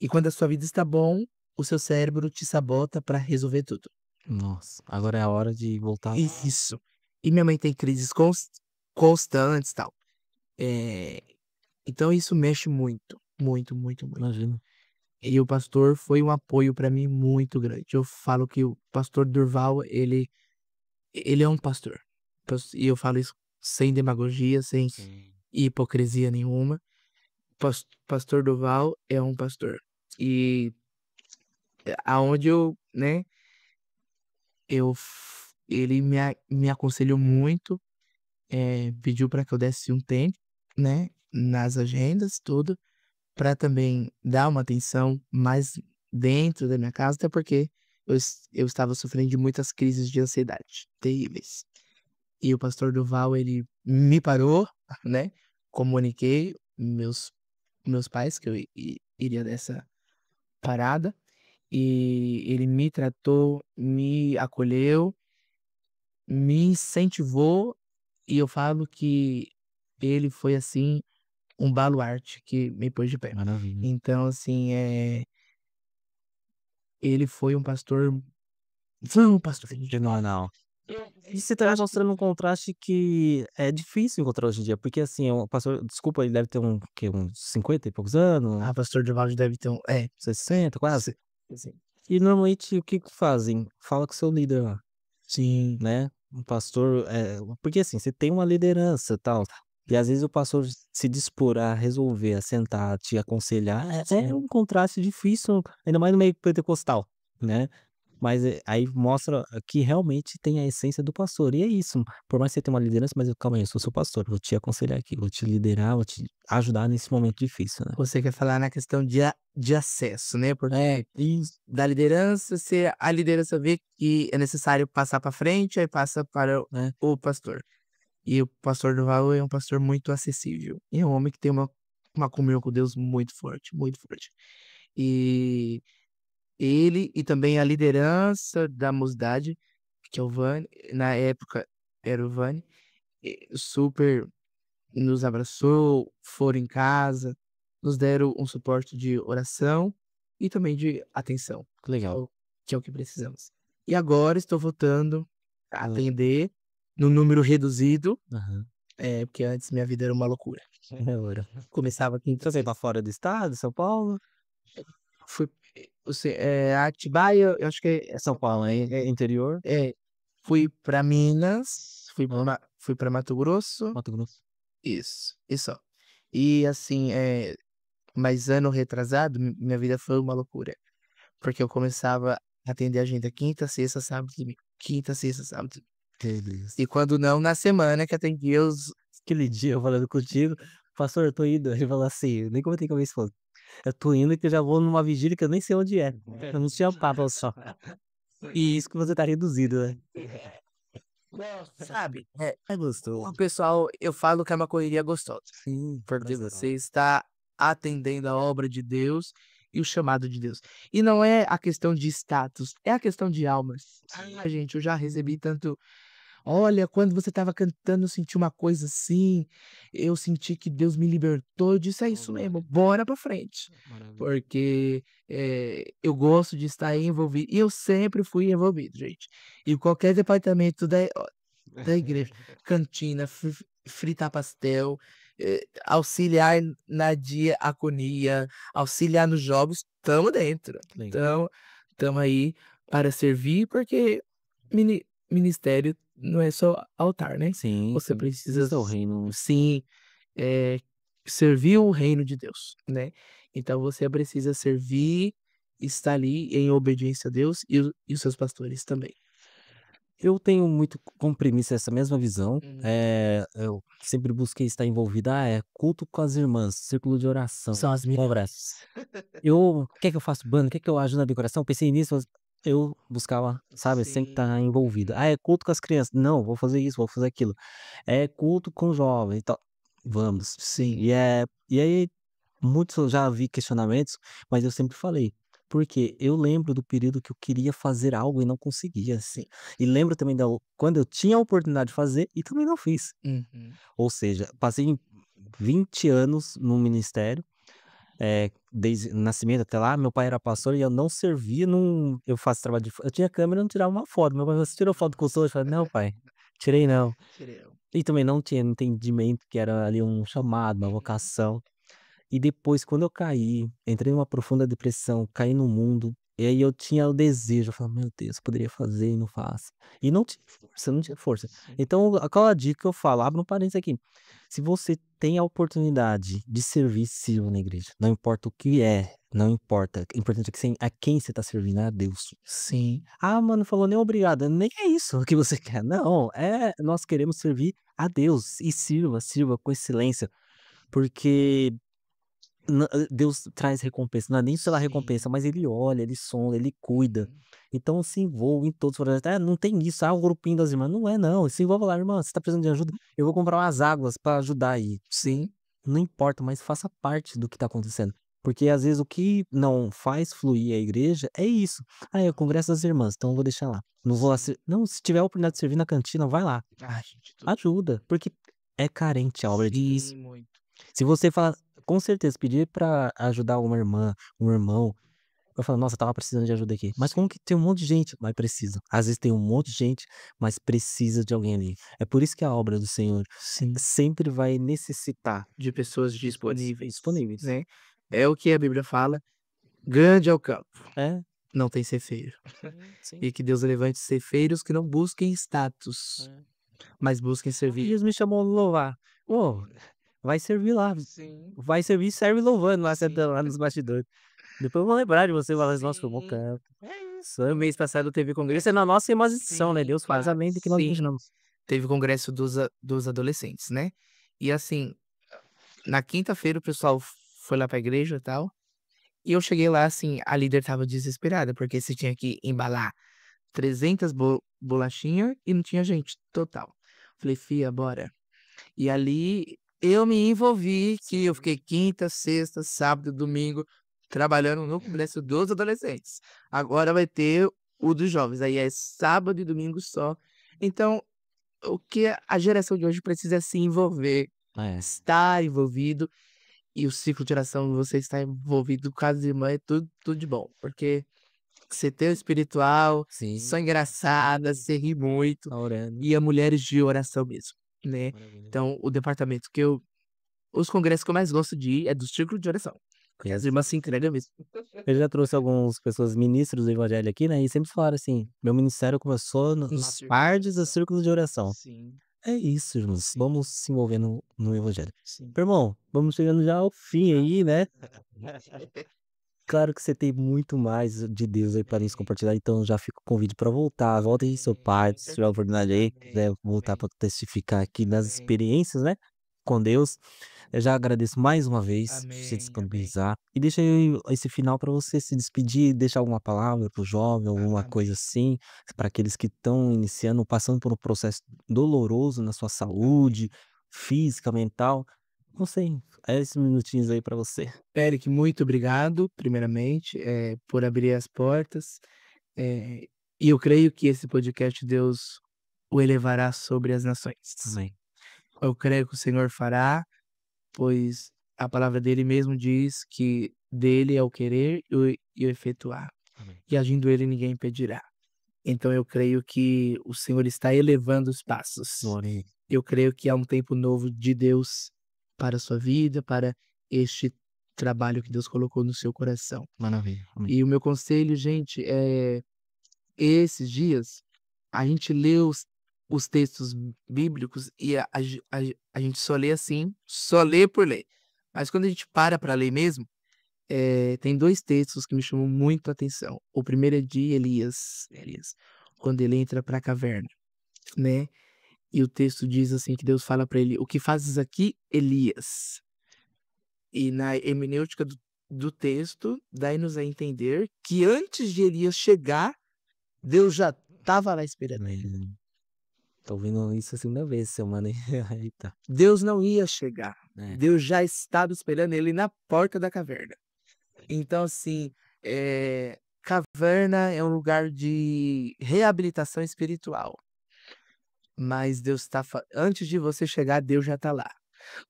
e quando a sua vida está bom, o seu cérebro te sabota para resolver tudo. Nossa, agora é a hora de voltar. Isso. E minha mãe tem crises constantes, tal. Eh, então isso mexe muito, muito, muito, muito. Imagino. E o pastor foi um apoio para mim muito grande. Eu falo que o pastor Durval, ele é um pastor. E eu falo isso sem demagogia, sem Sim. hipocrisia nenhuma. Pastor Durval é um pastor. E aonde eu, né, ele me aconselhou muito, pediu para que eu desse um tempo, né, nas agendas, tudo, para também dar uma atenção mais dentro da minha casa, até porque eu estava sofrendo de muitas crises de ansiedade terríveis. E o pastor Duval, ele me parou, né, comuniquei meus pais que eu iria nessa parada, e ele me tratou, me acolheu, me incentivou, e eu falo que ele foi, assim, um baluarte que me pôs de pé. Maravilha. Então, assim, ele foi um pastor Fenomenal. E você tá mostrando um contraste que é difícil encontrar hoje em dia, porque assim, o pastor desculpa, ele deve ter uns 50 e poucos anos, pastor Divaldo deve ter 60 quase. si sim. E normalmente o que que fazem? Fala com o seu líder lá, Sim, né, um pastor, porque assim, você tem uma liderança, tal, e às vezes o pastor se dispor a resolver, a sentar, te aconselhar, é um contraste difícil, ainda mais no meio pentecostal, né. Mas, aí mostra que realmente tem a essência do pastor, e é isso, por mais que você tenha uma liderança, mas calma aí, eu sou seu pastor, vou te aconselhar aqui, vou te liderar, vou te ajudar nesse momento difícil, né. você quer falar na questão de acesso, né, É, porque isso. da liderança, se a liderança vê que é necessário passar para frente, aí passa para Né. o pastor. E o pastor Durval é um pastor muito acessível, e é um homem que tem uma comunhão com Deus muito forte, muito forte. E ele e também a liderança da mocidade, que é o Vani, na época era o Vani, super nos abraçou, foram em casa, nos deram um suporte de oração e também de atenção, Que que é legal. o que precisamos. E agora estou voltando a Hã. atender no número reduzido, Aham. porque antes minha vida era uma loucura. É hora. Começava quinta, Você veio pra sexta. fora do estado, São Paulo? Fui Atibaia, eu acho que São Paulo, é interior? fui para Minas, Hã. fui para Mato Grosso, Mato Grosso. isso, e só. E assim, mas ano retrasado, minha vida foi uma loucura, porque eu começava a atender agenda quinta, sexta, sábado e domingo. Quinta, sexta, sábado e domingo. Que delícia. E quando não, na semana que atendia os Aquele dia eu falando contigo: "Pastor, eu tô indo", ele falou assim, eu nem comentei com a minha esposa, "Eu tô indo que eu já vou numa vigília que eu nem sei onde é, eu não tinha papo só". E isso que você tá reduzido, né. sabe, É gostoso. o pessoal eu falo que é uma correria gostosa, Sim, porque você prazeroso. está atendendo a obra de Deus e o chamado de Deus. E não é a questão de status, é a questão de almas. "Ah, gente, eu já recebi tanto. Olha, quando você estava cantando, eu senti uma coisa assim, eu senti que Deus me libertou", eu disse: "É Oh, isso mesmo, glória. bora pra frente", Maravilha. porque, eu gosto de estar envolvido e eu sempre fui envolvido, gente. E qualquer departamento da igreja, cantina, fritar pastel, auxiliar na diaconia, auxiliar nos jogos, estamos dentro. Que legal. Então, estamos aí para servir, porque ministério não é só altar, né. Sim, Você sim. precisa Isso é o reino. sim, eh, servir o reino de Deus, né. Então você precisa servir, estar ali em obediência a Deus e os seus pastores também. Eu tenho muito como premissa essa mesma visão, Uhum. eu sempre busquei estar envolvido, culto com as irmãs, círculo de oração, São as um melhores. abraço. Eu quer que eu faço banda, quer que eu ajude na decoração, pensei nisso, eu buscava, sabe, sempre estar Sim. envolvido. É culto com as crianças, não, vou fazer isso, vou fazer aquilo. É culto com jovens e tal, vamos. Sim. E aí, muitos eu já vi questionamentos, mas eu sempre falei, porque eu lembro do período que eu queria fazer algo e não conseguia. Sim. E lembro também quando eu tinha a oportunidade de fazer e também não fiz. Uhum. Ou seja, passei 20 anos no ministério, desde o nascimento até lá, meu pai era pastor e eu não servia eu faço trabalho eu tinha câmera, eu não tirava uma foto, meu pai falou: "Você tirou foto com o senhor?" Eu falei: "Não pai, tirei não". Creu. E também não tinha entendimento que era ali um chamado, uma Uhum. vocação. E depois quando eu caí, entrei numa profunda depressão, caí no mundo, e aí eu tinha o desejo, eu falava: "Meu Deus, eu poderia fazer e não faço". E não tinha força, não tinha força. Sim. Então, qual a dica que eu falo? Abre um parênteses aqui, se você tem a oportunidade de servir, sirva na igreja, não importa o que é, não importa, o importante é que a quem você está servindo, é a Deus. Sim. "Ah, mano, falou nem obrigado", nem é isso que você quer, não, nós queremos servir a Deus e sirva, sirva com excelência, porque Deus traz recompensa, não é nem pela recompensa, Sim. mas ele olha, ele sonda, ele cuida. Uhum. Então se envolva em todos os projetos. Não tem isso, o grupinho das irmãs, não é não, se envolva lá: "Irmã, você tá precisando de ajuda? Eu vou comprar umas águas pra ajudar aí". Sim, Não importa, mas faça parte do que tá acontecendo. Porque às vezes o que não faz fluir a igreja é isso: "Ah, é o congresso das irmãs, então eu vou deixar lá, não vou sim. assi", não, se tiver a oportunidade de servir na cantina, vai lá, Ai, gente, tudo. ajuda, porque é carente a obra de Deus. Sim, muito. Se você falar com certeza, pedir pra ajudar uma irmã, um irmão, vai falar: "Nossa, eu estava precisando de ajuda aqui". Mas como Sim, que tem um monte de gente, mas precisa. Às vezes tem um monte de gente, mas precisa de alguém ali. É por isso que a obra do Senhor sim. sempre vai necessitar De pessoas de pessoas disponíveis, disponíveis. né. É o que a Bíblia fala: "Grande é o campo, É, não tem cefeiro". sim. E que Deus levante cefeiros que não busquem status, É. mas busquem servir. Jesus me chamou a louvar. Ô, vai servir lá, Sim, vai servir e serve louvando lá, sim, sentando lá nos bastidores. Depois eu vou lembrar de você e falar assim: "Nossa, filmou sim. canto". É Isso, isso. ano mês passado teve congresso, é na nossa imposição, né, Sim, Deus faz claro, além do que nós sim. imaginamos. Teve o congresso dos adolescentes, né. E assim, na quinta-feira o pessoal foi lá pra igreja, e tal, e eu cheguei lá, assim, a líder estava desesperada, porque você tinha que embalar 300 bolachinha e não tinha gente, total. Falei: "Fia, bora". E ali eu me envolvi, que eu Sim. fiquei quinta, sexta, sábado, domingo, trabalhando no congresso dos adolescentes. Agora vai ter o dos jovens, aí é sábado e domingo só. Então, o que a geração de hoje precisa é se envolver, É, estar envolvido, e o ciclo de oração, você estar envolvido com as irmãs é tudo de bom, porque você tem o espiritual, sim, são engraçadas, você ri muito, tá orando. e a mulheres de oração mesmo, né. Maravilha. Então o departamento que eu os congressos que eu mais gosto de ir é do círculo de oração, porque as irmãs se entregam mesmo. Eu já trouxe algumas pessoas ministros do evangelho aqui, né, e sempre falaram assim: "Meu ministério começou Um nas círculo de partes dos oração. círculos de oração". Sim, É isso, irmãos, sim, vamos se envolver no evangelho. sim. Meu irmão, vamos chegando já ao fim Já. aí, né. Claro que você tem muito mais de Deus aí para nos Amém, compartilhar, então já fica o convite para voltar. Volta aí seu pai, amém, se tiver a perfeito. oportunidade aí, quiser Amém, voltar amém, para testificar aqui das amém, experiências, né, com Deus. Eu já agradeço mais uma vez por você amém, amém, disponibilizar. E deixa aí esse final para você se despedir, deixar alguma palavra para o jovem, alguma coisa amém, assim, para aqueles que estão iniciando, passando por um processo doloroso na sua amém. saúde física, mental. Não sei, é esses minutinhos aí para você. Eric, muito obrigado, primeiramente, por abrir as portas, e eu creio que esse podcast Deus o elevará sobre as nações. Amém. Eu creio que o Senhor fará, pois a palavra dele mesmo diz que dele é o querer e o efetuar, Amém. e agindo ele ninguém impedirá. Então eu creio que o Senhor está elevando os passos. Glória a Ele. Eu creio que há um tempo novo de Deus para a sua vida, para este trabalho que Deus colocou no seu coração. Maravilha. Amém. E o meu conselho, gente, esses dias a gente lê os textos bíblicos e a gente só lê assim, só lê por ler. Mas quando a gente para ler mesmo, tem 2 textos que me chamam muito a atenção. O primeiro é de Elias, quando ele entra para a caverna, né, e o texto diz assim que Deus fala para ele: "O que fazes aqui, Elias?" E na hermenêutica do texto, dai-nos a entender que antes de Elias chegar, Deus já estava lá esperando ele. Amém. Tô ouvindo isso a segunda vez essa semana, hein. Eita. Deus não ia chegar, É. Deus já estava esperando ele na porta da caverna. Então assim, caverna é um lugar de reabilitação espiritual, mas Deus está antes de você chegar, Deus já está lá.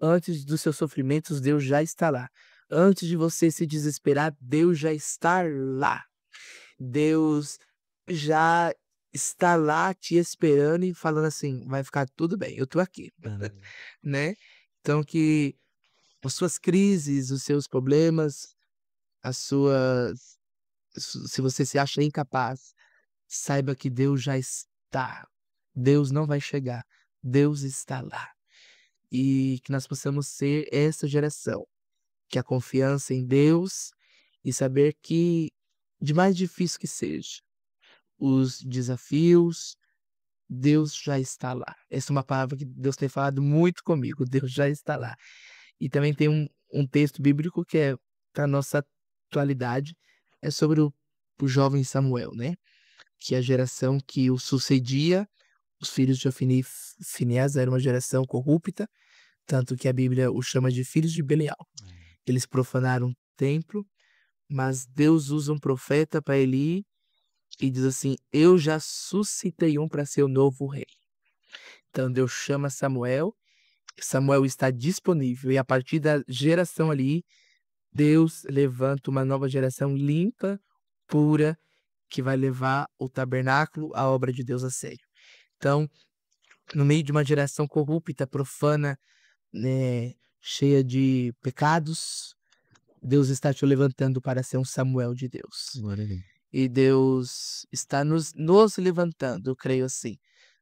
Antes dos seus sofrimentos, Deus já está lá. Antes de você se desesperar, Deus já está lá. Deus já está lá te esperando e falando assim: "Vai ficar tudo bem, eu tô aqui", Maravilha. né. Então que as suas crises, os seus problemas, as suas se você se acha incapaz, saiba que Deus já está. Deus não vai chegar, Deus está lá. E que nós possamos ser essa geração, que a confiança em Deus e saber que, de mais difícil que seja, os desafios, Deus já está lá. Essa é uma palavra que Deus tem falado muito comigo, Deus já está lá. E também tem um texto bíblico que é para nossa atualidade, é sobre o jovem Samuel, né? Que é a geração que o sucedia, os filhos de Ofni e Finéas era uma geração corrupta, tanto que a Bíblia os chama de filhos de Belial. Eles profanaram o templo, mas Deus usa um profeta para ele ir e diz assim: eu já suscitei um para ser o novo rei. Então Deus chama Samuel, Samuel está disponível, e a partir da geração ali, Deus levanta uma nova geração limpa, pura, que vai levar o tabernáculo, a obra de Deus a sério. Então, no meio de uma geração corrupta, profana, né, cheia de pecados, Deus está te levantando para ser um Samuel de Deus. Glória a Deus. E Deus está nos levantando, eu creio assim.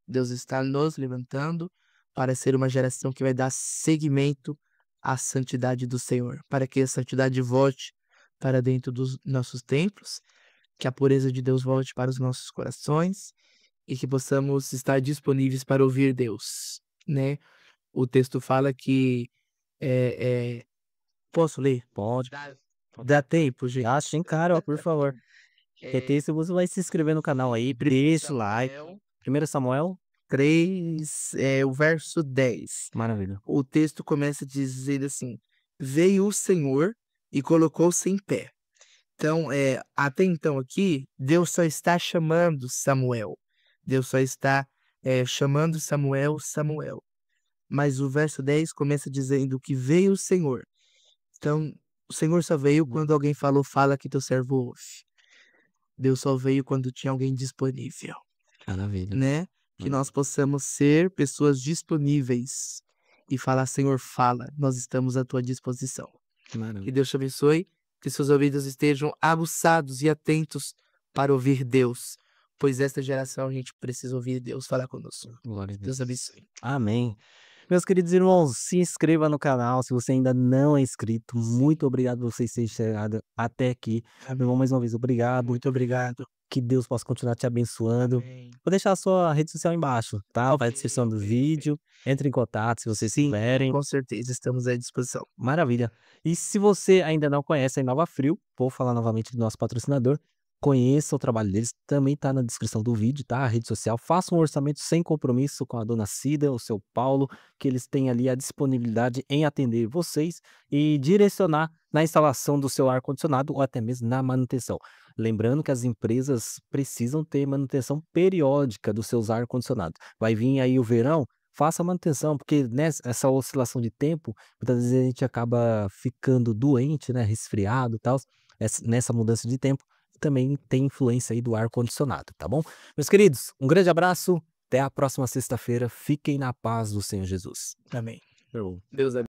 Deus está nos levantando para ser uma geração que vai dar seguimento à santidade do Senhor, para que a santidade volte para dentro dos nossos templos, que a pureza de Deus volte para os nossos corações e que possamos estar disponíveis para ouvir Deus, né? O texto fala que posso ler? Pode. Dá tempo, gente. Ah, sim, cara, ó, por favor. PT, se você vai se inscrever no canal aí, deixa o like. 1 Samuel, 3, o verso 10. maravilha. O texto começa dizendo assim: veio o Senhor e colocou-se em pé. Então, até então aqui, Deus só está chamando Samuel. Deus só está chamando Samuel, Samuel. Mas o verso 10 começa dizendo que veio o Senhor. Então, o Senhor só veio quando alguém falou: fala que teu servo ouve. Deus só veio quando tinha alguém disponível, Maravilha. né? Que nós possamos ser pessoas disponíveis e falar: Senhor, fala, nós estamos à tua disposição. Que Maravilha. Deus te abençoe, que seus ouvidos estejam aguçados e atentos para ouvir Deus, pois esta geração a gente precisa ouvir Deus falar conosco. Glória a Deus. Deus abençoe. Amém. Meus queridos irmãos, se inscreva no canal se você ainda não é inscrito. Muito obrigado por vocês terem chegado até aqui. Meu irmão, mais uma vez, obrigado. Muito obrigado. Que Deus possa continuar te abençoando. Amém. Vou deixar a sua rede social embaixo, tá? Vai na Ok, descrição do ok, vídeo. Entre em contato se vocês quiserem. Com certeza, estamos à disposição. Maravilha. E se você ainda não conhece a Inova Frio, vou falar novamente do nosso patrocinador. Conheça o trabalho deles, também está na descrição do vídeo, tá? A rede social. Faça um orçamento sem compromisso com a dona Cida, o seu Paulo, que eles têm ali a disponibilidade em atender vocês e direcionar na instalação do seu ar-condicionado ou até mesmo na manutenção. Lembrando que as empresas precisam ter manutenção periódica dos seus ar-condicionados. Vai vir aí o verão, faça a manutenção, porque nessa oscilação de tempo, muitas vezes a gente acaba ficando doente, né? Resfriado e tal, nessa mudança de tempo. Também tem influência aí do ar-condicionado, tá bom? Meus queridos, um grande abraço, até a próxima sexta-feira, fiquem na paz do Senhor Jesus. Amém. Show. Deus abençoe.